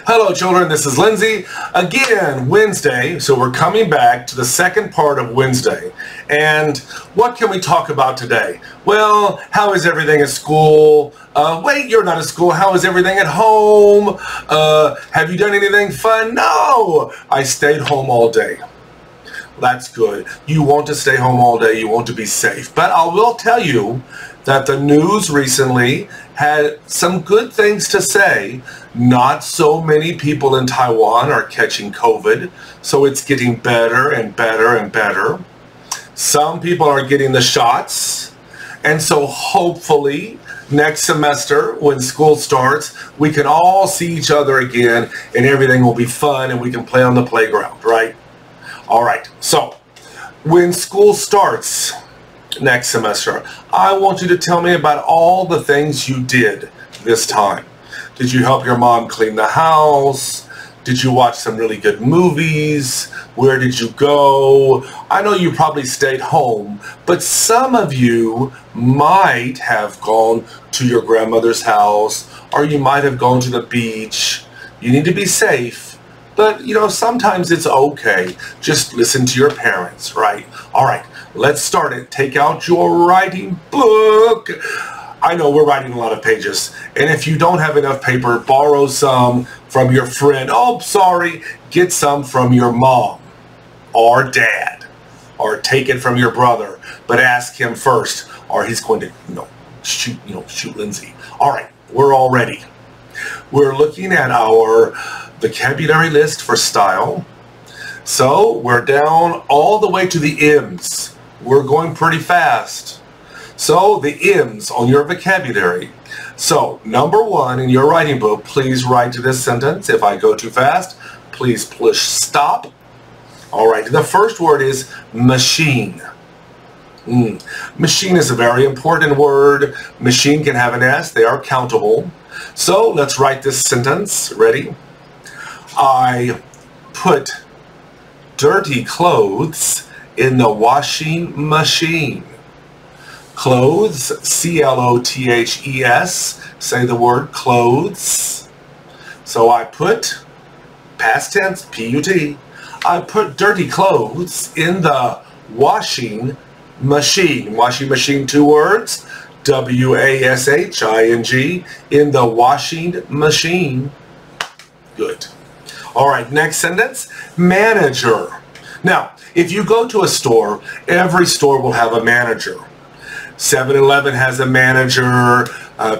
Hello children, this is Lindsay. Again, Wednesday, so we're coming back to the second part of Wednesday. And what can we talk about today? Well, how is everything at school? Wait, you're not at school. How is everything at home? Have you done anything fun? No, I stayed home all day. That's good. You want to stay home all day. You want to be safe. But I will tell you that the news recently had some good things to say. Not so many people in Taiwan are catching COVID, so it's getting better and better and better. Some people are getting the shots, and so hopefully next semester when school starts, we can all see each other again and everything will be fun and we can play on the playground, right? All right, so when school starts next semester, I want you to tell me about all the things you did this time. Did you help your mom clean the house? Did you watch some really good movies? Where did you go? I know you probably stayed home, but some of you might have gone to your grandmother's house, or you might have gone to the beach. You need to be safe. But, you know, sometimes it's okay. Just listen to your parents, right? All right, let's start it. Take out your writing book. I know we're writing a lot of pages. And if you don't have enough paper, borrow some from your friend. Oh, sorry, get some from your mom or dad. Or take it from your brother. But ask him first, or he's going to, shoot Lindsay. All right, we're all ready. We're looking at our vocabulary list for style. So we're down all the way to the M's. We're going pretty fast. So the M's on your vocabulary. So number one in your writing book, please write this sentence. If I go too fast, please push stop. All right, the first word is machine. Machine is a very important word. Machine can have an S. They are countable. So let's write this sentence. Ready? I put dirty clothes in the washing machine. Clothes, C-L-O-T-H-E-S. Say the word clothes. So I put, past tense, P-U-T. I put dirty clothes in the washing machine. Washing machine, two words. W-A-S-H-I-N-G. In the washing machine. Good. All right, next sentence, manager. Now, if you go to a store, every store will have a manager. 7-Eleven has a manager,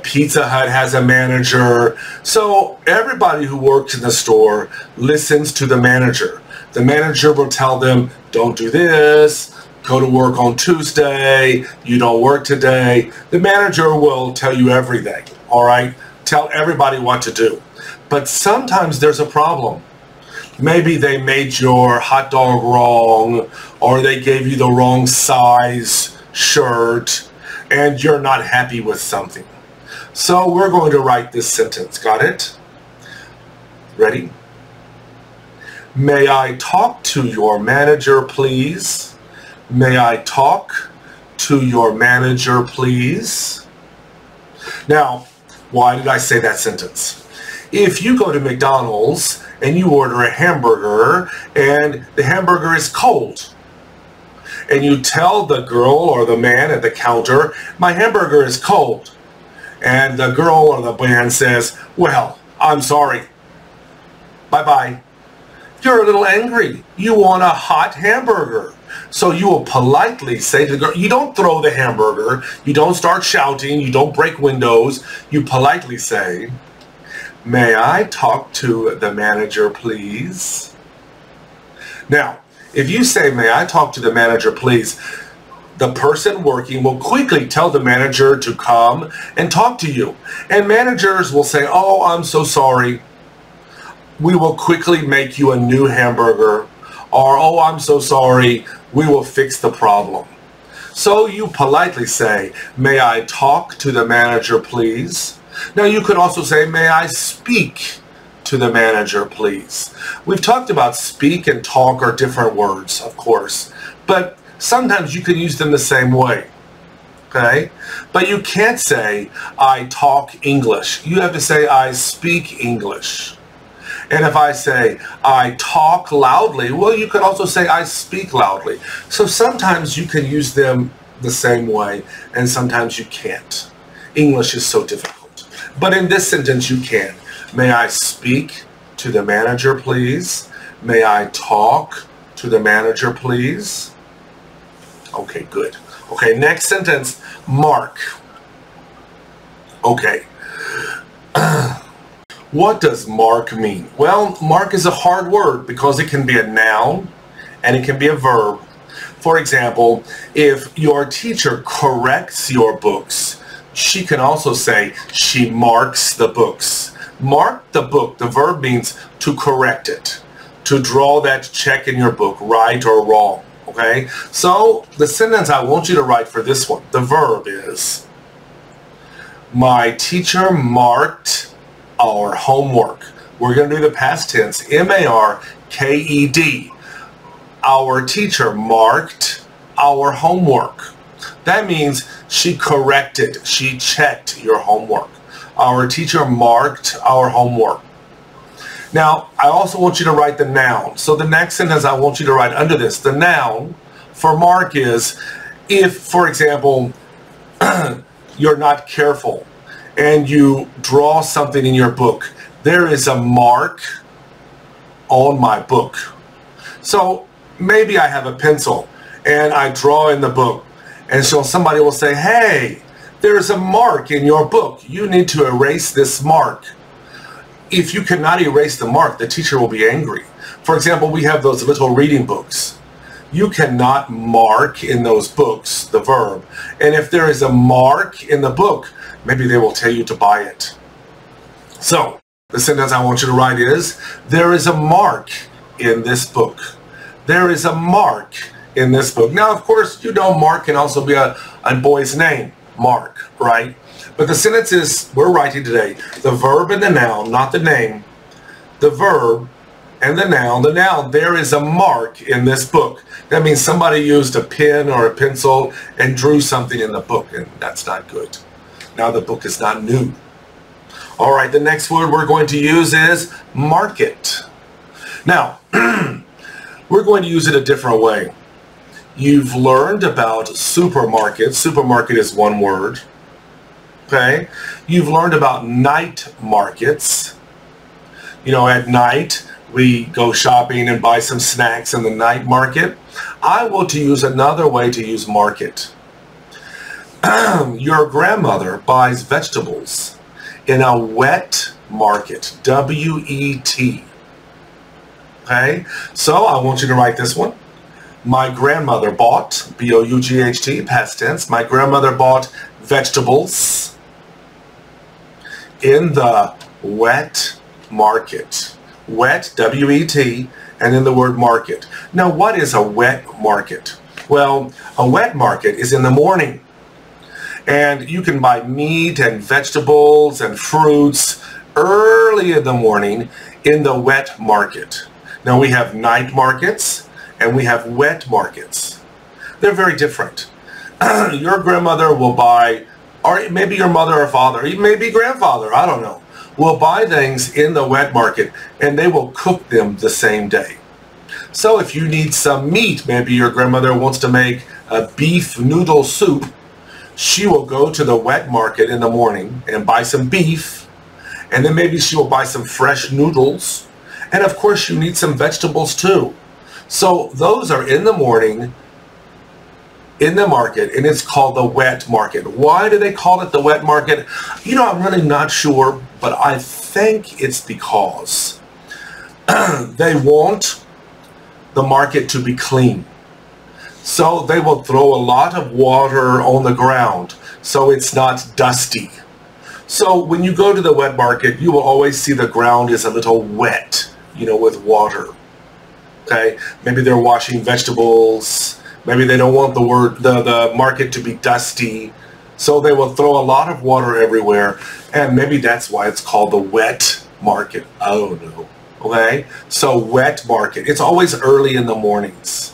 Pizza Hut has a manager. So everybody who works in the store listens to the manager. The manager will tell them, don't do this, go to work on Tuesday, you don't work today. The manager will tell you everything, all right? Tell everybody what to do. But sometimes there's a problem. Maybe they made your hot dog wrong, or they gave you the wrong size shirt, and you're not happy with something. So we're going to write this sentence. Got it? Ready? May I talk to your manager, please? May I talk to your manager, please? Now, why did I say that sentence? If you go to McDonald's and you order a hamburger and the hamburger is cold, and you tell the girl or the man at the counter, my hamburger is cold, and the girl or the man says, well, I'm sorry, bye-bye. You're a little angry. You want a hot hamburger. So you will politely say to the girl, you don't throw the hamburger, you don't start shouting, you don't break windows, you politely say, may I talk to the manager, please? Now, if you say, may I talk to the manager, please, the person working will quickly tell the manager to come and talk to you. And managers will say, oh, I'm so sorry. We will quickly make you a new hamburger. Or, oh, I'm so sorry. We will fix the problem. So you politely say, may I talk to the manager, please? Now you could also say, may I speak to the manager, please? We've talked about speak and talk are different words, of course, but sometimes you can use them the same way, okay? But you can't say, I talk English. You have to say, I speak English. And if I say I talk loudly, well, you could also say I speak loudly. So sometimes you can use them the same way, and sometimes you can't. English is so difficult. But in this sentence, you can. May I speak to the manager, please? May I talk to the manager, please? Okay, good. Okay, next sentence, mark. Okay. What does mark mean? Well, mark is a hard word because it can be a noun and it can be a verb. For example, if your teacher corrects your books, she can also say she marks the books. Mark the book, the verb means to correct it, to draw that check in your book, right or wrong, okay? So the sentence I want you to write for this one, the verb is, my teacher marked our homework. We're going to do the past tense, M-A-R-K-E-D. Our teacher marked our homework. That means she corrected, she checked your homework. Our teacher marked our homework. Now, I also want you to write the noun. So the next sentence I want you to write under this, the noun for mark is, if, for example, you're not careful and you draw something in your book, there is a mark on my book. So maybe I have a pencil and I draw in the book, and so somebody will say, hey, there's a mark in your book. You need to erase this mark. If you cannot erase the mark, the teacher will be angry. For example, we have those little reading books. You cannot mark in those books the verb. And if there is a mark in the book, maybe they will tell you to buy it. So the sentence I want you to write is, there is a mark in this book. There is a mark in this book. Now, of course, you know Mark can also be a boy's name, Mark, right? But the sentence is, we're writing today, the verb and the noun, not the name, the verb and the noun. The noun, there is a mark in this book. That means somebody used a pen or a pencil and drew something in the book, and that's not good. Now the book is not new. All right, the next word we're going to use is market. Now, we're going to use it a different way. You've learned about supermarket. Supermarket is one word. Okay? You've learned about night markets. You know, at night, we go shopping and buy some snacks in the night market. I want to use another way to use market. Your grandmother buys vegetables in a wet market, W-E-T. Okay, so I want you to write this one. My grandmother bought, B-O-U-G-H-T, past tense, my grandmother bought vegetables in the wet market. Wet, W-E-T, and then the word market. Now, what is a wet market? Well, a wet market is in the morning. And you can buy meat and vegetables and fruits early in the morning in the wet market. Now we have night markets and we have wet markets. They're very different. Your grandmother will buy, or maybe your mother or father, maybe grandfather, I don't know, will buy things in the wet market and they will cook them the same day. So if you need some meat, maybe your grandmother wants to make a beef noodle soup, she will go to the wet market in the morning and buy some beef, and then maybe she will buy some fresh noodles, and of course you need some vegetables too. So those are in the morning in the market, and it's called the wet market. Why do they call it the wet market? You know, I'm really not sure, but I think it's because they want the market to be clean. So they will throw a lot of water on the ground so it's not dusty. So when you go to the wet market, you will always see the ground is a little wet, you know, with water. Okay, maybe they're washing vegetables. Maybe they don't want the market to be dusty. So they will throw a lot of water everywhere, and maybe that's why it's called the wet market. I don't know. Okay, so wet market. It's always early in the mornings.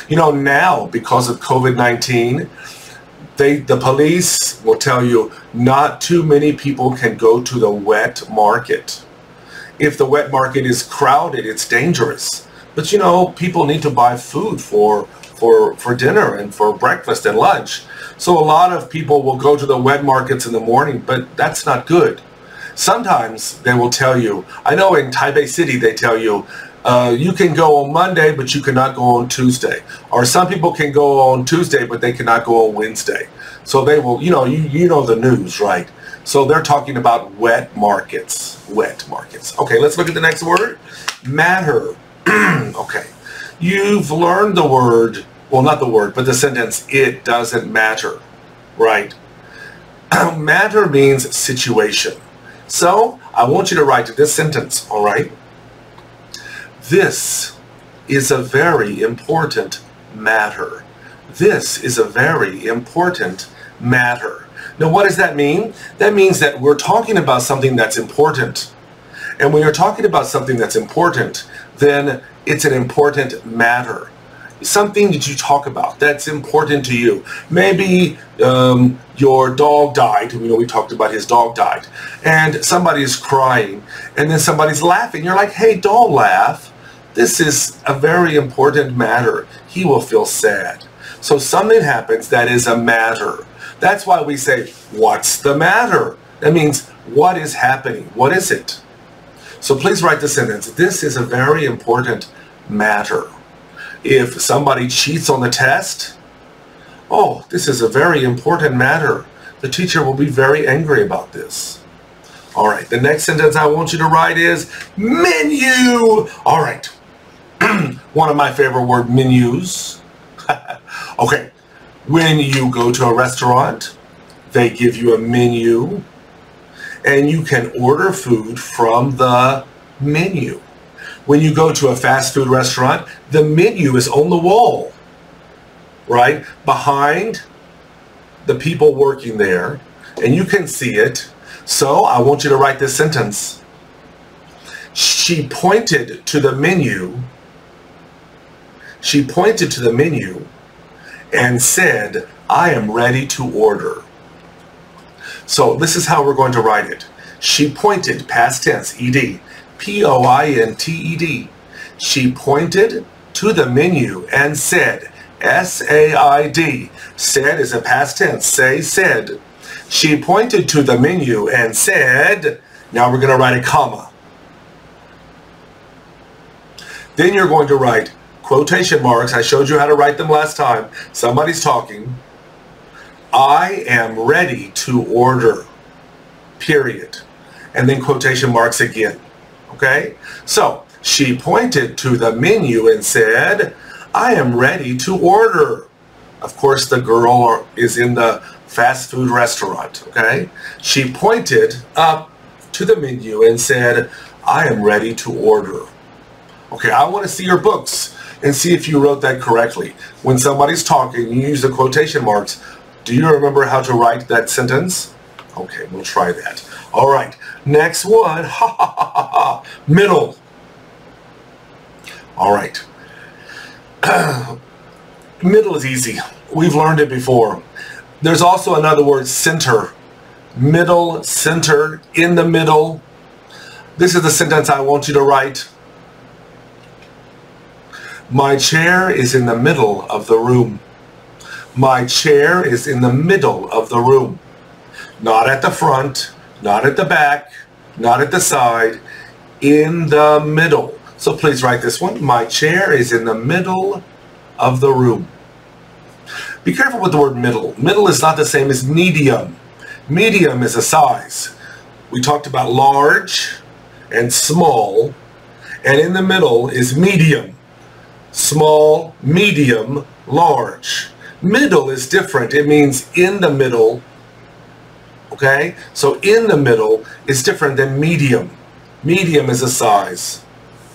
You know, now, because of COVID-19, the police will tell you not too many people can go to the wet market. If the wet market is crowded, it's dangerous. But you know, people need to buy food for dinner and for breakfast and lunch. So a lot of people will go to the wet markets in the morning, but that's not good. Sometimes they will tell you, I know in Taipei City they tell you, you can go on Monday, but you cannot go on Tuesday. Or some people can go on Tuesday, but they cannot go on Wednesday. So they will, you know the news, right? So they're talking about wet markets. Wet markets. Okay, let's look at the next word. Matter. Okay. You've learned the word, well, not the word, but the sentence, it doesn't matter, right? Matter means situation. So I want you to write this sentence, all right? This is a very important matter. This is a very important matter. Now, what does that mean? That means that we're talking about something that's important. And when you're talking about something that's important, then it's an important matter. Something that you talk about that's important to you. Maybe your dog died. You know, we talked about his dog died. And somebody's crying. And then somebody's laughing. You're like, hey, don't laugh. This is a very important matter. He will feel sad. So something happens that is a matter. That's why we say, what's the matter? That means, what is happening? What is it? So please write the sentence. This is a very important matter. If somebody cheats on the test, oh, this is a very important matter. The teacher will be very angry about this. All right, the next sentence I want you to write is menu. All right, one of my favorite word, menus. Okay, when you go to a restaurant, they give you a menu, and you can order food from the menu. When you go to a fast food restaurant, the menu is on the wall, right? Behind the people working there, and you can see it. So I want you to write this sentence. She pointed to the menu. She pointed to the menu and said, I am ready to order. So this is how we're going to write it. She pointed, past tense, ed. P-O-I-N-T-E-D. She pointed to the menu and said, S-A-I-D. Said is a past tense. Say, said. She pointed to the menu and said, now we're going to write a comma. Then you're going to write quotation marks. I showed you how to write them last time. Somebody's talking. I am ready to order. Period. And then quotation marks again. Okay? So, she pointed to the menu and said, I am ready to order. Of course, the girl is in the fast food restaurant. Okay? She pointed up to the menu and said, I am ready to order. Okay, I want to see your books and see if you wrote that correctly. When somebody's talking, you use the quotation marks. Do you remember how to write that sentence? Okay, we'll try that. All right, next one. Ha ha ha ha ha. Middle. All right. Middle is easy. We've learned it before. There's also another word, center. Middle, center, in the middle. This is the sentence I want you to write. My chair is in the middle of the room. My chair is in the middle of the room. Not at the front, not at the back, not at the side, in the middle. So please write this one. My chair is in the middle of the room. Be careful with the word middle. Middle is not the same as medium. Medium is a size. We talked about large and small, and in the middle is medium. Small, medium, large. Middle is different. It means in the middle. Okay? So in the middle is different than medium. Medium is a size.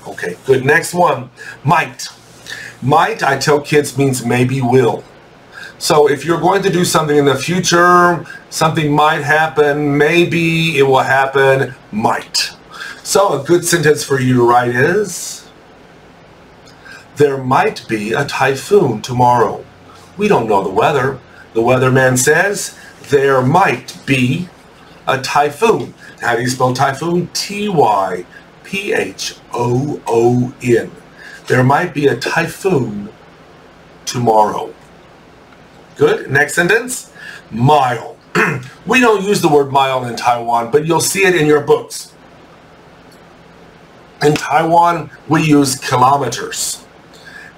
Okay, good. Next one. Might. Might, I tell kids, means maybe will. So if you're going to do something in the future, something might happen, maybe it will happen, might. So a good sentence for you to write is, there might be a typhoon tomorrow. We don't know the weather. The weatherman says there might be a typhoon. How do you spell typhoon? T-Y-P-H-O-O-N. P-H-O-O-N. There might be a typhoon tomorrow. Good. Next sentence. Mile. We don't use the word mile in Taiwan, but you'll see it in your books. In Taiwan, we use kilometers.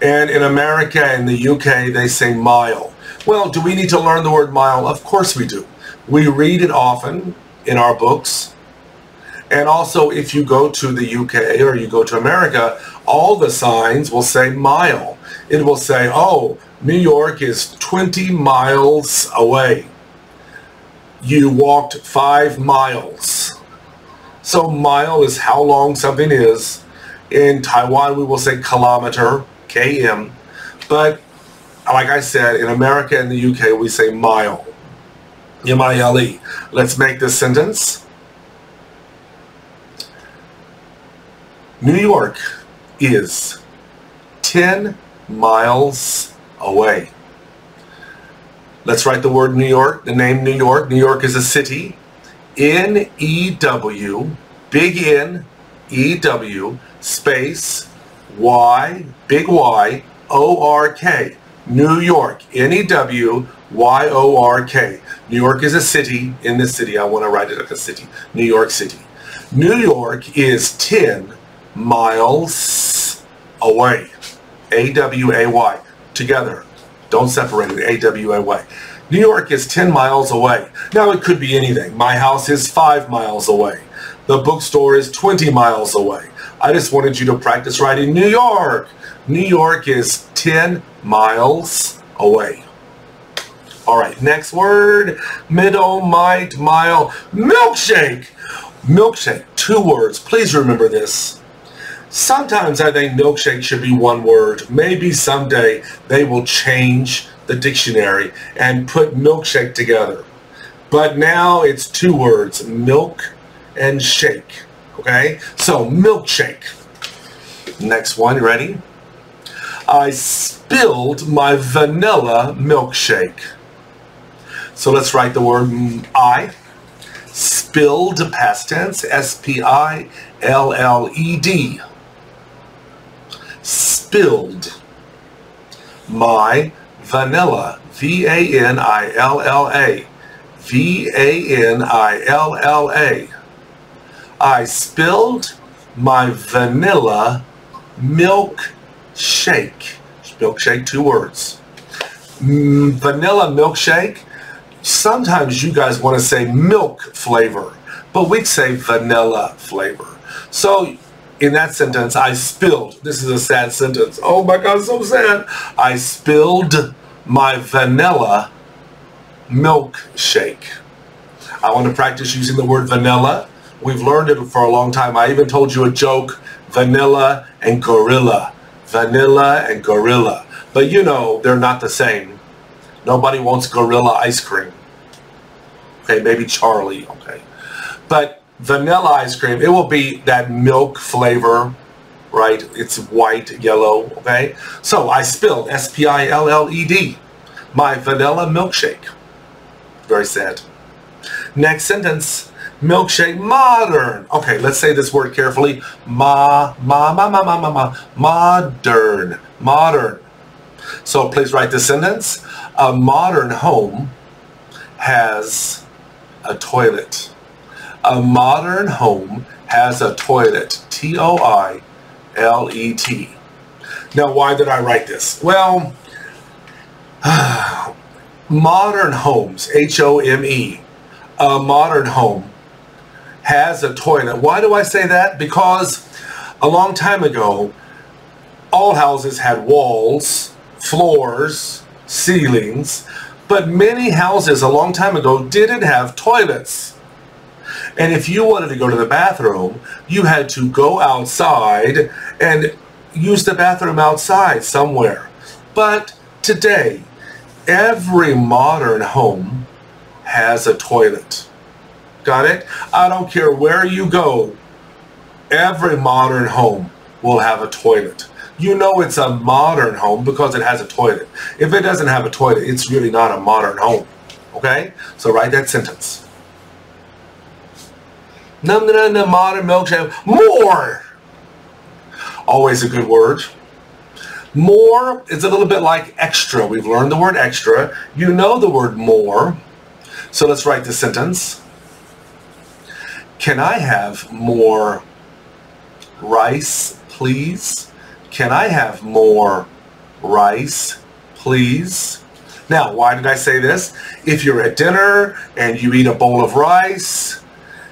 And in America and the UK, they say mile. Well, do we need to learn the word mile? Of course we do. We read it often in our books. And also, if you go to the UK or you go to America, all the signs will say mile. It will say, oh, New York is 20 miles away. You walked 5 miles. So mile is how long something is. In Taiwan, we will say kilometer, km. But like I said, in America and the UK, we say mile. M-I-L-E. Let's make this sentence. New York is 10 miles away. Let's write the word New York, the name New York. New York is a city. N-E-W, big N, E-W, space, Y, big Y, O-R-K. New York, N-E-W-Y-O-R-K. New York is a city. In this city, I want to write it like a city. New York City. New York is 10 miles away. A-W-A-Y. Together. Don't separate it. A-W-A-Y. New York is 10 miles away. Now it could be anything. My house is 5 miles away. The bookstore is 20 miles away. I just wanted you to practice writing New York. New York is 10 miles away. All right, next word. Middle, mite, mile. Milkshake. Milkshake. 2 words. Please remember this. Sometimes I think milkshake should be 1 word. Maybe someday they will change the dictionary and put milkshake together. But now it's 2 words, milk and shake. Okay? So milkshake. Next one, you ready? I spilled my vanilla milkshake. So let's write the word I. Spilled, past tense, S-P-I-L-L-E-D. Spilled. My vanilla, V-A-N-I-L-L-A. V-A-N-I-L-L-A. I spilled my vanilla milkshake. Milkshake, 2 words. Vanilla milkshake. Sometimes you guys want to say milk flavor, but we say vanilla flavor. So in that sentence, I spilled. This is a sad sentence. Oh my God, so sad. I spilled my vanilla milkshake. I want to practice using the word vanilla. We've learned it for a long time. I even told you a joke, vanilla and gorilla. Vanilla and gorilla. But you know, they're not the same. Nobody wants gorilla ice cream. Okay, maybe Charlie, okay. But vanilla ice cream, it will be that milk flavor, right? It's white, yellow, okay? So I spilled, S-P-I-L-L-E-D, my vanilla milkshake. Very sad. Next sentence, milkshake modern. Okay, let's say this word carefully. Modern. Modern. So please write this sentence. A modern home has a toilet. A modern home has a toilet. T-O-I-L-E-T. Now, why did I write this? Well, modern homes, H-O-M-E, a modern home has a toilet. Why do I say that? Because a long time ago, all houses had walls, floors, ceilings, but many houses a long time ago didn't have toilets. And if you wanted to go to the bathroom, you had to go outside and use the bathroom outside somewhere. But today, every modern home has a toilet. Got it? I don't care where you go, every modern home will have a toilet. You know it's a modern home because it has a toilet. If it doesn't have a toilet, it's really not a modern home. Okay? So write that sentence. Modern milkshake. More. Always a good word. More is a little bit like extra. We've learned the word extra. You know the word more. So let's write the sentence. Can I have more rice, please? Can I have more rice, please? Now, why did I say this? If you're at dinner and you eat a bowl of rice,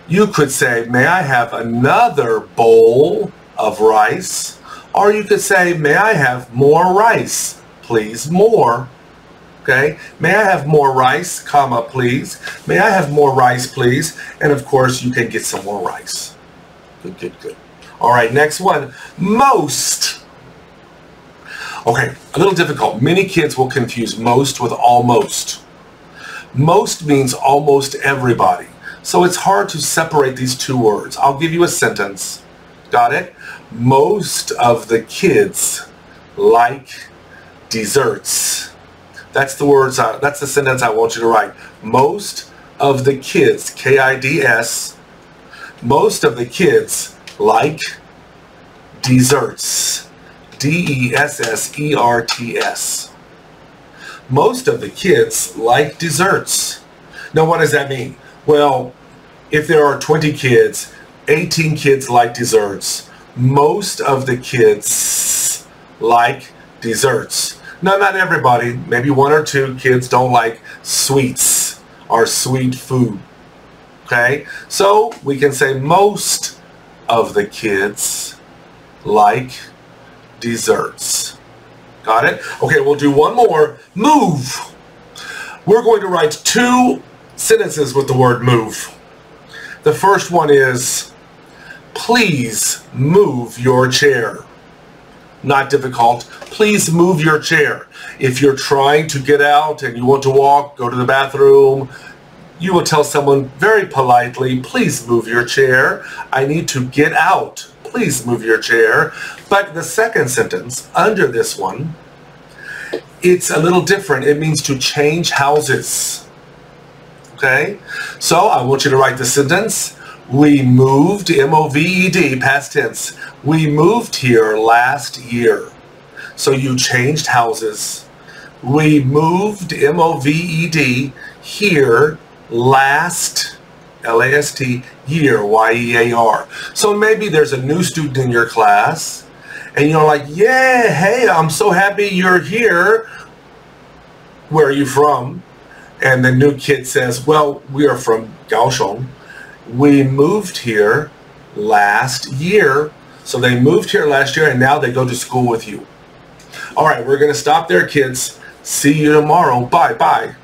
you could say, may I have another bowl of rice? Or you could say, may I have more rice, please? More. Okay? May I have more rice, comma, please? May I have more rice, please? And of course, you can get some more rice. Good, good, good. All right, next one. Most. Okay, a little difficult. Many kids will confuse most with almost. Most means almost everybody. So it's hard to separate these two words. I'll give you a sentence. Got it? Most of the kids like desserts. That's the words. That's the sentence I want you to write. Most of the kids, K-I-D-S, most of the kids like desserts. D-E-S-S-E-R-T-S. Most of the kids like desserts. Now, what does that mean? Well, if there are 20 kids, 18 kids like desserts. Most of the kids like desserts. No, not everybody. Maybe one or two kids don't like sweets or sweet food. Okay? So we can say most of the kids like desserts. Got it? Okay, we'll do one more. Move. We're going to write two sentences with the word move. The first one is, please move your chair. Not difficult. Please move your chair. If you're trying to get out and you want to walk, go to the bathroom, you will tell someone very politely, please move your chair. I need to get out. Please move your chair. But the second sentence, under this one, it's a little different. It means to change houses. Okay? So I want you to write the sentence. We moved, M-O-V-E-D, past tense. We moved here last year. So you changed houses. We moved, M-O-V-E-D, here last, L-A-S-T, year, Y-E-A-R. So maybe there's a new student in your class, and you're like, yeah, hey, I'm so happy you're here. Where are you from? And the new kid says, well, we are from Kaohsiung. We moved here last year. So they moved here last year, and now they go to school with you. All right, we're going to stop there, kids. See you tomorrow. Bye-bye.